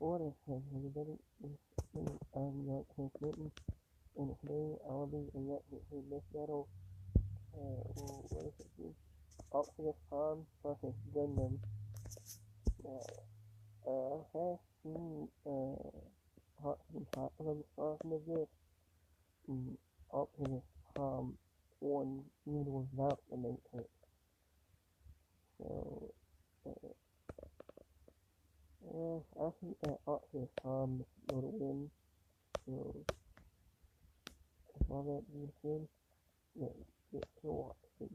Order has everybody your transmitting in today I'll be in this battle what is it? Optimus Prime versus Gundam. I have seen hot of this. Optimus Prime won even without the Matrix. So I think that Optimus Prime will win. So if all that being said, let's get to watching.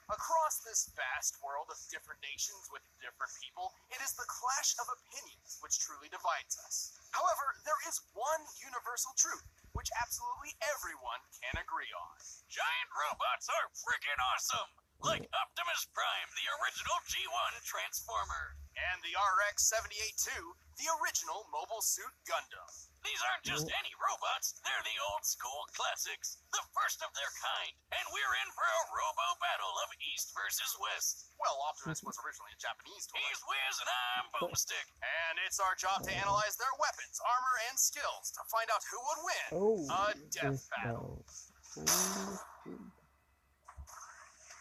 Across this vast world of different nations with different people, it is the clash of opinions which truly divides us. However, there is one universal truth which absolutely everyone can agree on. Giant robots are freaking awesome! Like Optimus Prime, the original G1 Transformer. And the RX-78-2, the original Mobile Suit Gundam. These aren't just any robots, they're the old school classics, the first of their kind, and we're in for a robo battle of East versus West. Well, Optimus was originally a Japanese toy. He's Wiz and I'm Boomstick. And it's our job to analyze their weapons, armor, and skills to find out who would win a death battle.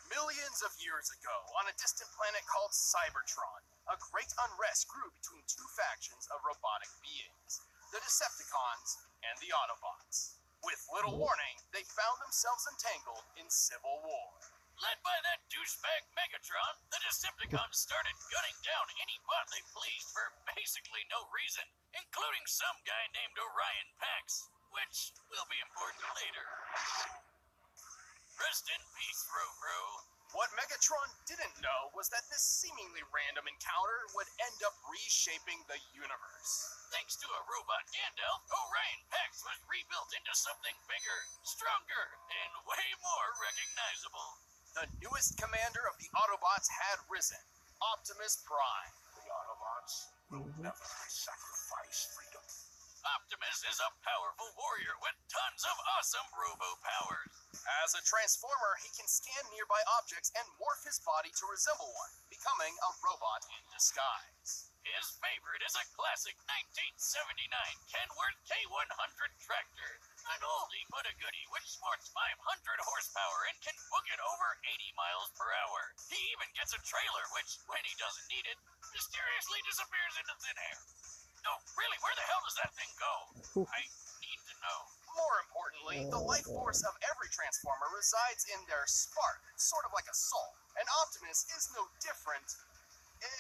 Millions of years ago, on a distant planet called Cybertron, a great unrest grew between two factions of robotic beings, the Decepticons and the Autobots. With little warning, they found themselves entangled in civil war. Led by that douchebag Megatron, the Decepticons started gunning down any bot they pleased for basically no reason, including some guy named Orion Pax, which will be important later. Rest in peace, Bro. What Megatron didn't know was that this seemingly random encounter would end up reshaping the universe. Thanks to a robot Gandalf, Orion Pax was rebuilt into something bigger, stronger, and way more recognizable. The newest commander of the Autobots had risen, Optimus Prime. The Autobots will never sacrifice freedom. Optimus is a powerful warrior with tons of awesome robo powers. As a transformer, he can scan nearby objects and morph his body to resemble one, becoming a robot in disguise. His favorite is a classic 1979 Kenworth K100 tractor. An oldie but a goodie which sports 500 horsepower and can book it over 80 miles per hour. He even gets a trailer which, when he doesn't need it, mysteriously disappears into thin air. No, really, where the hell does that thing go? I need to know. More importantly, the life force of every Transformer resides in their spark, sort of like a soul. And Optimus is no different,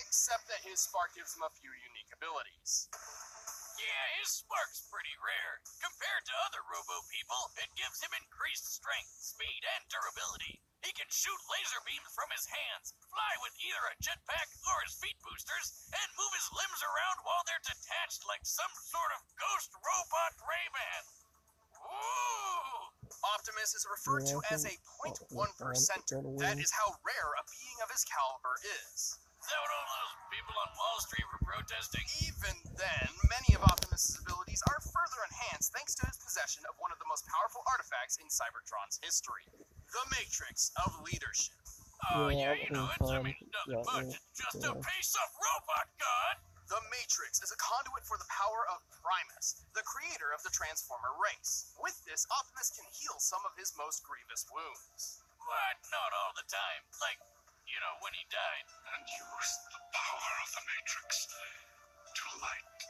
except that his spark gives him a few unique abilities. Yeah, his spark's pretty rare. Compared to other robo people, it gives him increased strength, speed, and durability. He can shoot laser beams from his hands, fly with either a jetpack or his feet boosters, and move his limbs around while they're detached like some sort of ghost robot Rayman. Ooh! Optimus is referred to as a 0.1%er. That is how rare a being of his caliber is. Is that what all those people on Wall Street were protesting? Even then, many of Optimus's abilities are further enhanced thanks to his possession of one of the most powerful artifacts in Cybertron's history, the Matrix of Leadership. Oh yeah, you know it. I mean, nothing much. It's just a piece of robot god. The Matrix is a conduit for the power of Primus, the creator of the Transformer race. With this, Optimus can heal some of his most grievous wounds. What? Not all the time. Like, you know, when he died. And use the power of the Matrix to light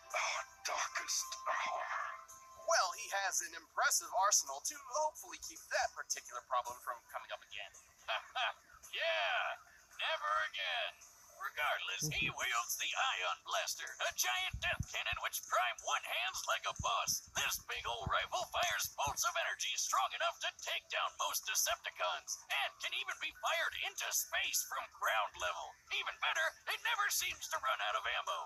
our darkest hour. Well, he has an impressive arsenal to hopefully keep that particular problem from coming up again. Yeah, never again. Regardless, he wields the Ion Blaster, a giant death cannon which Prime one-hands like a boss. This big old rifle fires bolts of energy strong enough to take down most Decepticons, and can even be fired into space from ground level. Even better, it never seems to run out of ammo.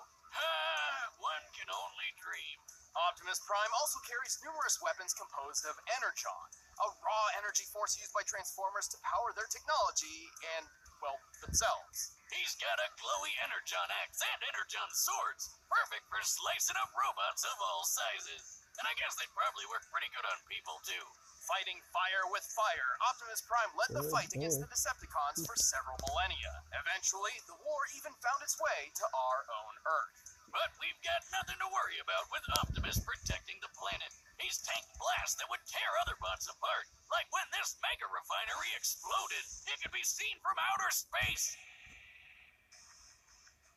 One can only dream. Optimus Prime also carries numerous weapons composed of Energon, a raw energy force used by Transformers to power their technology and, well, themselves. He's got a glowy Energon axe and Energon swords, perfect for slicing up robots of all sizes. And I guess they probably work pretty good on people, too. Fighting fire with fire, Optimus Prime led the fight against the Decepticons for several millennia. Eventually, the war even found its way to our own Earth. But we've got nothing to worry about with Optimus protecting the planet. He's tanked blasts that would tear other bots apart. Like when this mega refinery exploded. It could be seen from outer space.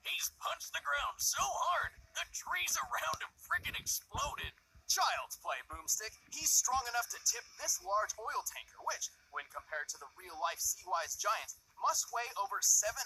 He's punched the ground so hard, the trees around him freaking exploded. Child's play, Boomstick. He's strong enough to tip this large oil tanker, which, when compared to the real-life sea-wise giant, must weigh over 700,000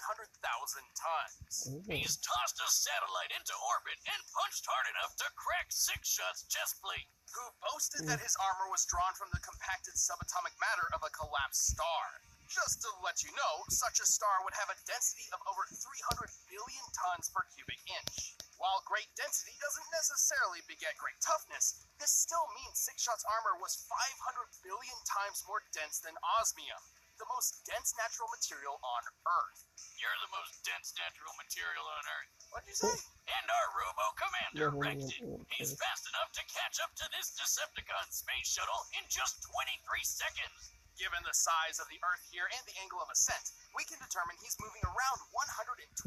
tons. He's tossed a satellite into orbit and punched hard enough to crack Six Shot's chest plate. Who boasted that his armor was drawn from the compacted subatomic matter of a collapsed star. Just to let you know, such a star would have a density of over 300 billion tons per cubic inch. While great density doesn't necessarily beget great toughness, this still means Six Shot's armor was 500 billion times more dense than osmium, the most dense natural material on Earth. You're the most dense natural material on Earth. What'd you say? And our robo-commander wrecked it. He's fast enough to catch up to this Decepticon space shuttle in just 23 seconds. Given the size of the Earth here and the angle of ascent, we can determine he's moving around 125,000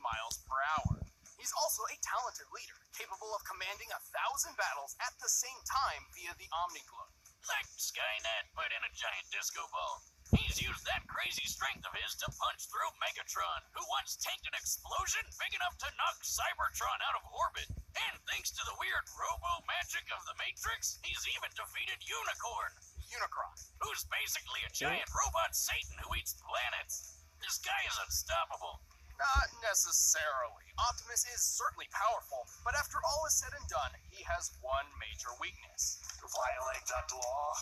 miles per hour. He's also a talented leader, capable of commanding 1,000 battles at the same time via the Omniglobe. Like Skynet, but in a giant disco ball. He's used that crazy strength of his to punch through Megatron, who once tanked an explosion big enough to knock Cybertron out of orbit. And thanks to the weird robo-magic of the Matrix, he's even defeated Unicorn. Unicron. Who's basically a giant robot Satan who eats planets. This guy is unstoppable. Not necessarily. Optimus is certainly powerful, but after all is said and done, he has one major weakness. To violate that law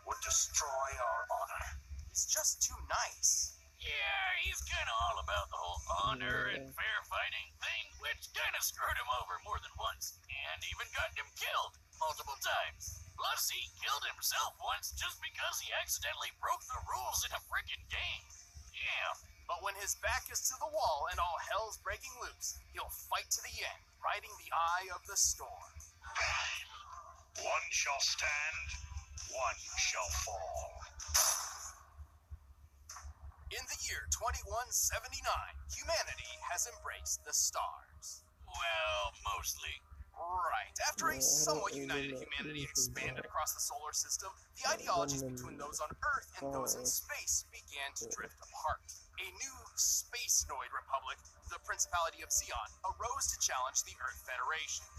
would destroy our honor. He's just too nice. Yeah, he's kind of all about the whole honor and fair fighting thing, which kind of screwed him over more than once, and even got him killed multiple times. Plus, he killed himself once just because he accidentally broke the rules in a frickin' game. Yeah. But when his back is to the wall and all hell's breaking loose, he'll fight to the end, riding the eye of the storm. One shall stand, one shall fall. In the year 2179, humanity has embraced the stars. Well, mostly. Right. After a somewhat united humanity expanded across the solar system, the ideologies between those on Earth and those in space began to drift apart. A new space-noid republic, the Principality of Zeon, arose to challenge the Earth Federation.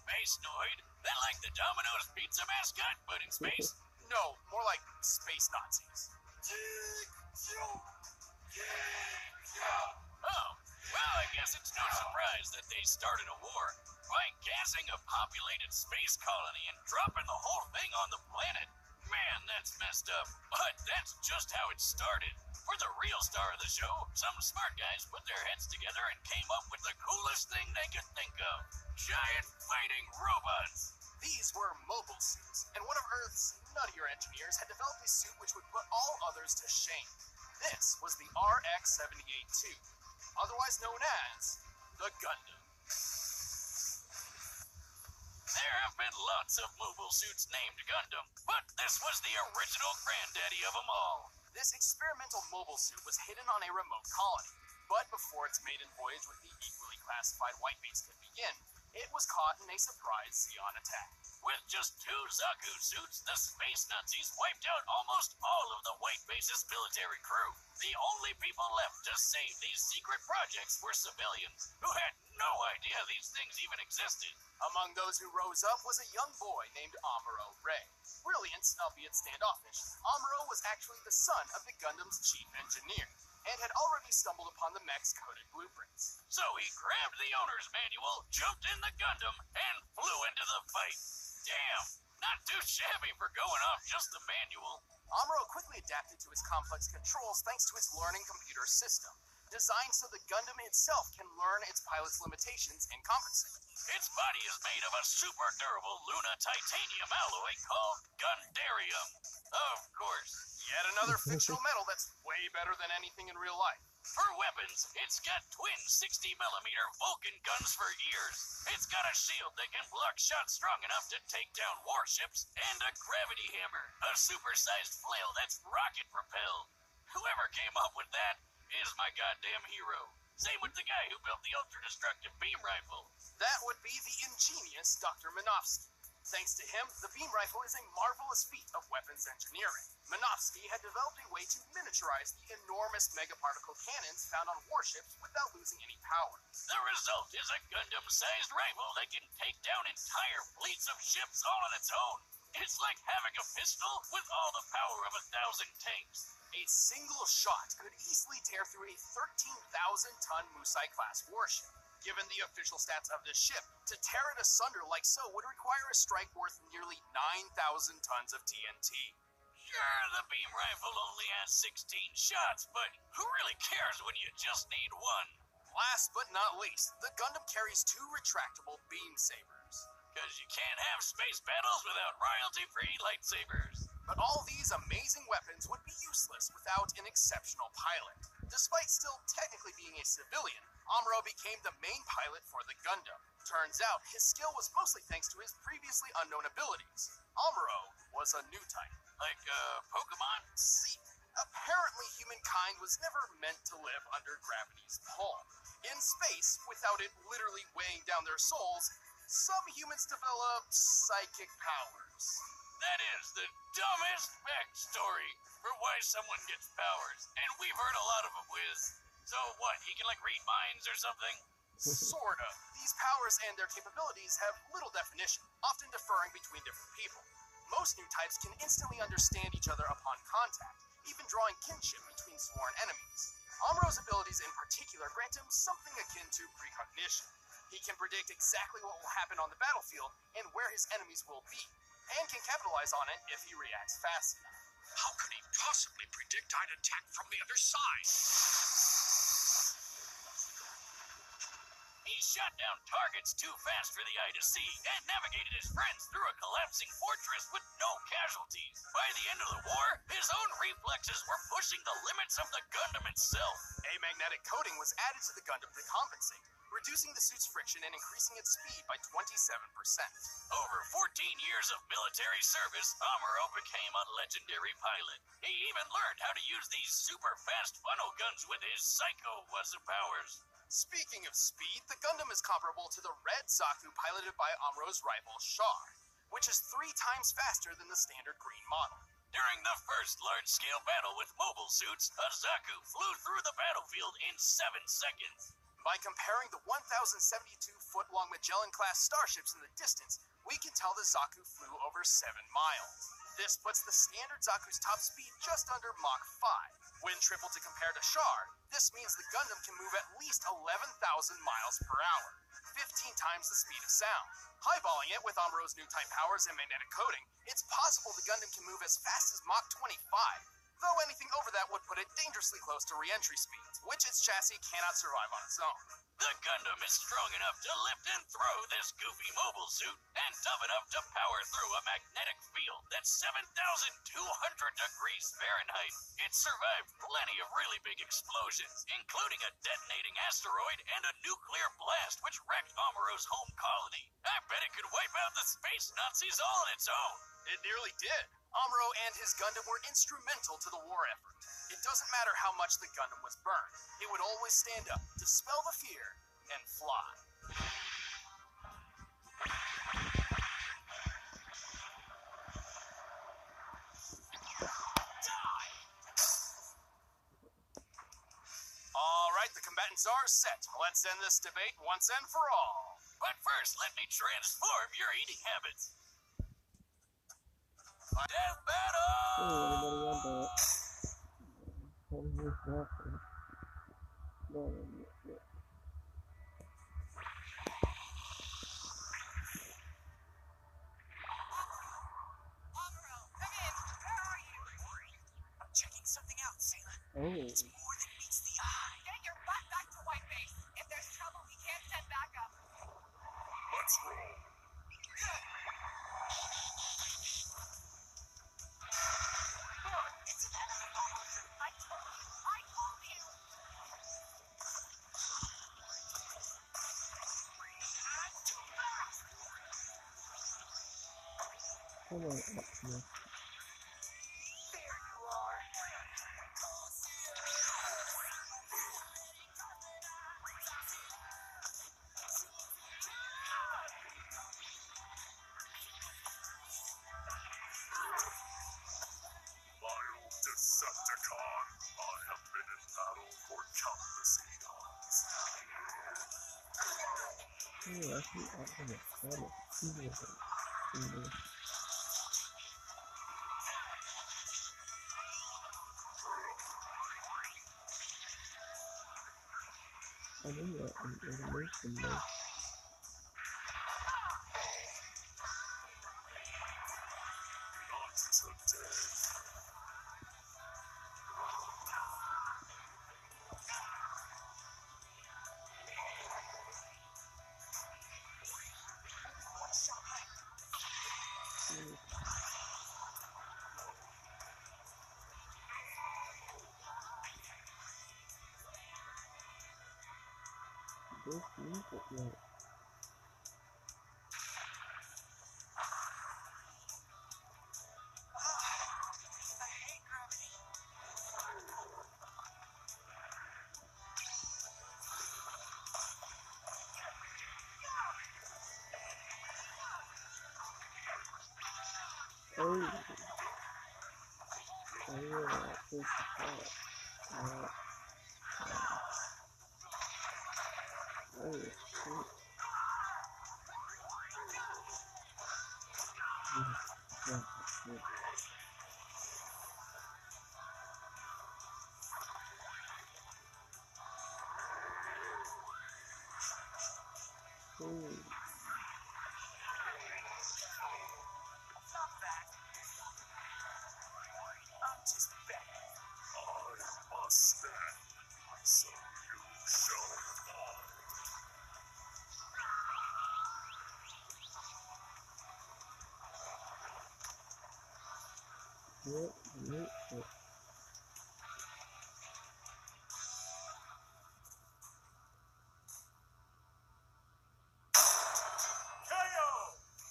Space-noid? That like the Domino's pizza mascot, but in space? No, more like space Nazis. Oh, well, I guess it's no surprise that they started a war by gassing a populated space colony and dropping the whole thing on the planet. Man, that's messed up. But that's just how it started. For the real star of the show, some smart guys put their heads together and came up with the coolest thing they could think of. Giant fighting robots. These were mobile suits, and one of Earth's nuttier engineers had developed a suit which would put all others to shame. This was the RX-78-2, otherwise known as the Gundam. There have been lots of mobile suits named Gundam, but this was the original granddaddy of them all. This experimental mobile suit was hidden on a remote colony, but before its maiden voyage with the equally classified whitebeats could begin, it was caught in a surprise Zeon attack. With just 2 Zaku suits, the space Nazis wiped out almost all of the White Base's military crew. The only people left to save these secret projects were civilians, who had no idea these things even existed. Among those who rose up was a young boy named Amuro Ray. Brilliant, albeit standoffish, Amuro was actually the son of the Gundam's chief engineer, and had already stumbled upon the mech's coded blueprints. So he grabbed the owner's manual, jumped in the Gundam, and flew into the fight. Damn, not too shabby for going off just the manual. Amuro quickly adapted to his complex controls thanks to its learning computer system, designed so the Gundam itself can learn its pilot's limitations and compensate. Its body is made of a super durable Luna titanium alloy called Gundarium. Of course. Yet another fictional metal that's way better than anything in real life. For weapons, it's got twin 60mm Vulcan guns for ears. It's got a shield that can block shots strong enough to take down warships, and a gravity hammer, a supersized flail that's rocket-propelled. Whoever came up with that is my goddamn hero. Same with the guy who built the ultra-destructive beam rifle. That would be the ingenious Dr. Minovsky. Thanks to him, the beam rifle is a marvelous feat of weapons engineering. Minovsky had developed a way to miniaturize the enormous megaparticle cannons found on warships without losing any power. The result is a Gundam-sized rifle that can take down entire fleets of ships all on its own. It's like having a pistol with all the power of 1,000 tanks. A single shot could easily tear through a 13,000-ton Musai-class warship. Given the official stats of this ship, to tear it asunder like so would require a strike worth nearly 9,000 tons of TNT. Sure, the beam rifle only has 16 shots, but who really cares when you just need one? Last but not least, the Gundam carries 2 retractable beam sabers. Because you can't have space battles without royalty-free lightsabers. But all these amazing weapons would be useless without an exceptional pilot. Despite still technically being a civilian, Amuro became the main pilot for the Gundam. Turns out, his skill was mostly thanks to his previously unknown abilities. Amuro was a new type. Like, Pokemon? See, apparently humankind was never meant to live under gravity's pull. In space, without it literally weighing down their souls, some humans develop psychic powers. That is the dumbest backstory for why someone gets powers. And we've heard a lot of them, Wiz. So what, he can like read minds or something? Sort of. These powers and their capabilities have little definition, often differing between different people. Most new types can instantly understand each other upon contact, even drawing kinship between sworn enemies. Amuro's abilities in particular grant him something akin to precognition. He can predict exactly what will happen on the battlefield and where his enemies will be, and can capitalize on it if he reacts fast enough. How could he possibly predict I'd attack from the other side? He shot down targets too fast for the eye to see, and navigated his friends through a collapsing fortress with no casualties. By the end of the war, his own reflexes were pushing the limits of the Gundam itself. A magnetic coating was added to the Gundam to compensate, reducing the suit's friction and increasing its speed by 27%. Over 14 years of military service, Amuro became a legendary pilot. He even learned how to use these super fast funnel guns with his psycho Wazoo powers. Speaking of speed, the Gundam is comparable to the red Zaku piloted by Amuro's rival Char, which is 3 times faster than the standard green model. During the first large-scale battle with mobile suits, a Zaku flew through the battlefield in 7 seconds. By comparing the 1,072-foot-long Magellan-class starships in the distance, we can tell the Zaku flew over 7 miles. This puts the standard Zaku's top speed just under Mach 5. When tripled to compare to Char, this means the Gundam can move at least 11,000 miles per hour, 15 times the speed of sound. Highballing it with Amuro's new type powers and magnetic coating, it's possible the Gundam can move as fast as Mach 25, though anything over that would put it dangerously close to re-entry speeds, which its chassis cannot survive on its own. The Gundam is strong enough to lift and throw this goofy mobile suit, and tough enough to power through a magnetic field that's 7,200 degrees Fahrenheit. It survived plenty of really big explosions, including a detonating asteroid and a nuclear blast which wrecked Amuro's home colony. I bet it could wipe out the space Nazis all on its own. It nearly did. Amuro and his Gundam were instrumental to the war effort. It doesn't matter how much the Gundam was burned. It would always stand up, dispel the fear, and fly. All right, the combatants are set. Let's end this debate once and for all. But first, let me transform your eating habits. Death battle! I'm checking something out, Sailor. Oh. It's more than meets the eye. Get your butt back to White Base. If there's trouble, we can't send backup. Let's roll. It's an enemy. I told you. Come on, Optimus. Vile Decepticon, I have been in battle for countless eons. Oh, I see Optimus. That is beautiful. I knew that animation though. Not today. This music, like, I hate gravity. oh, yeah, this is hot. Oh, shit. Yeah, yeah. Oh, Stop that. I'm just back. I must stand, so you shall fall. what? KO!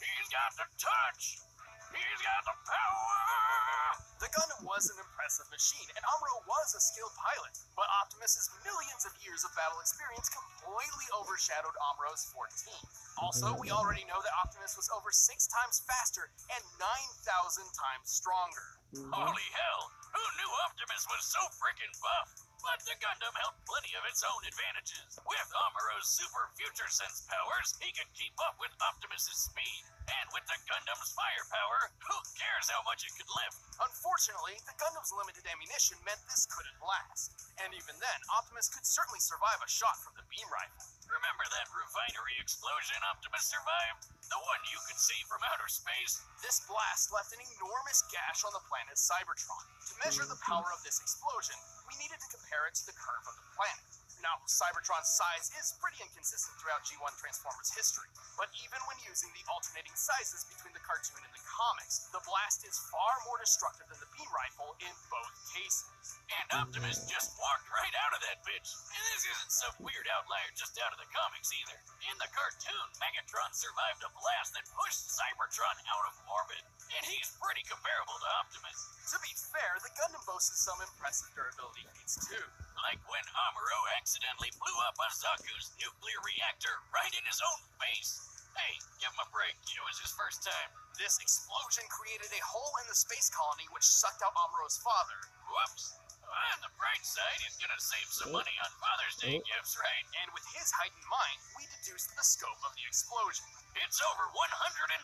He's got the touch! He's got the power! The Gundam was an impressive machine, and Amuro was a skilled pilot, but Optimus's millions of years of battle experience completely overshadowed Amuro's 14. Also, we already know that Optimus was over 6 times faster and 9,000 times stronger. Holy hell! Who knew Optimus was so freaking buff? But the Gundam held plenty of its own advantages. With Amuro's super future sense powers, he could keep up with Optimus's speed. And with the Gundam's firepower, who cares how much it could lift? Unfortunately, the Gundam's limited ammunition meant this couldn't last. And even then, Optimus could certainly survive a shot from the beam rifle. Remember that refinery explosion Optimus survived? The one you could see from outer space? This blast left an enormous gash on the planet Cybertron. To measure the power of this explosion, we needed to compare it to the curve of the planet. Now, Cybertron's size is pretty inconsistent throughout G1 Transformers history, but even when using the alternating sizes between the cartoon and the comics, the blast is far more destructive than the beam rifle in both cases. And Optimus just walked right out of that bitch. And this isn't some weird outlier just out of the comics either. In the cartoon, Megatron survived a blast that pushed Cybertron out of orbit. And he's pretty comparable to Optimus. To be fair, the Gundam boasted some impressive durability feats too. Like when Amuro accidentally blew up a Zaku's nuclear reactor right in his own face. Hey, give him a break. It was his first time. This explosion created a hole in the space colony which sucked out Amuro's father. Whoops. On the bright side, he's gonna save some money on Father's Day gifts, right? And with his heightened mind, we deduced the scope of the explosion. It's over 150,000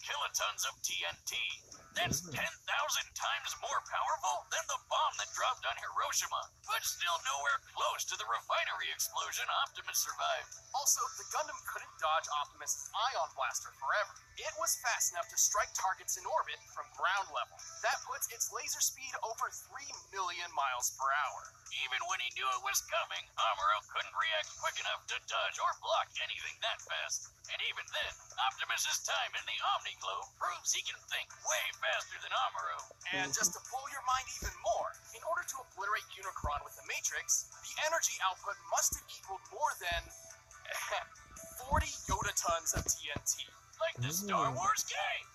kilotons of TNT. That's 10,000 times more powerful than the bomb that dropped on Hiroshima, but still nowhere close to the refinery explosion Optimus survived. Also, the Gundam couldn't dodge Optimus' ion blaster forever. It was fast enough to strike targets in orbit from ground level. That puts its laser speed over 3 million miles per hour. Even when he knew it was coming, Amuro couldn't react quick enough to dodge or block anything that fast. And even then, Optimus's time in the Omni-Globe proves he can think way faster than Amuro. And just to blow your mind even more, in order to obliterate Unicron with the Matrix, the energy output must have equaled more than 40 Yoda tons of TNT. Like the Star Wars game.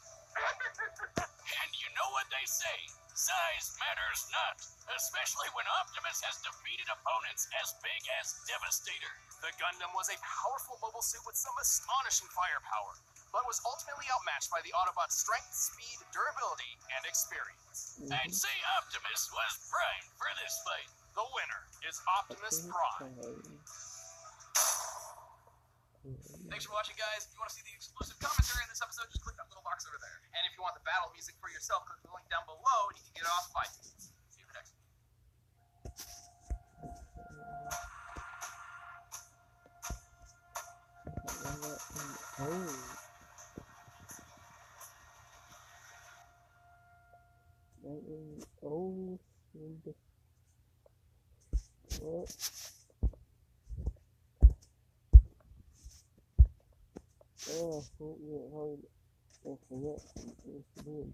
they say, size matters not, especially when Optimus has defeated opponents as big as Devastator. The Gundam was a powerful mobile suit with some astonishing firepower, but was ultimately outmatched by the Autobot's strength, speed, durability, and experience. I'd say Optimus was primed for this fight. The winner is Optimus Prime. Thanks for watching, guys. If you want to see the exclusive commentary in this episode, just click that little box over there. And if you want the battle music for yourself, click the link down below and you can get it off of iTunes. See you in the next one. Don't forget to do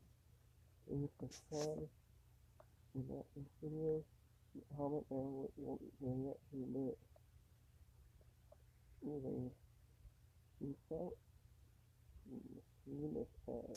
in subscribe and like this video, comment down what you want me to actually do it. Anyway, peace out, and see you next time.